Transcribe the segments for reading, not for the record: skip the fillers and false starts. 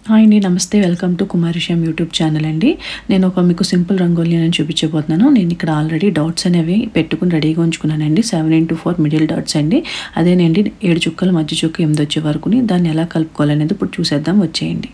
Hi అండి, నమస్తే. Welcome to కుమారిషం YouTube channel అండి. నేను మీకు సింపుల్ రంగోలీ అని చూపించబోతున్నాను. నేను ఇక్కడ ఆల్రెడీ డాట్స్ అనేవి పెట్టుకుని రెడీగా ఉంచుకున్నానండి. 7x4 మిడిల్ డాట్స్ అండి. అదేనండి 7 చుక్కలు, మధ్య చుక్క 8 వచ్చే వరకుని దాన్ని ఎలా కలుపుకోవాలనేది ఇప్పుడు చూసేద్దాం, వచ్చేయండి.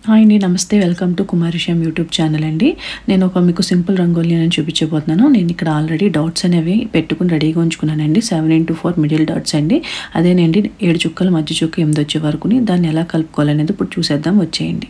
హాయ్ అండి, నమస్తే. వెల్కమ్ టు కుమారిషం యూట్యూబ్ ఛానల్ అండి. నేను మీకు సింపుల్ రంగోలీ అని చూపించబోతున్నాను. నేను ఇక్కడ ఆల్రెడీ డాట్స్ అనేవి పెట్టుకుని రెడీగా ఉంచుకున్నానండి. 7x4 మిడిల్ డాట్స్ అండి. అదేనండి 7 చుక్కలు, మధ్య చుక్క 8 వచ్చే వరకుని దాన్ని ఎలా కలుపుకోవాలనేది ఇప్పుడు చూసేద్దాం, వచ్చేయండి.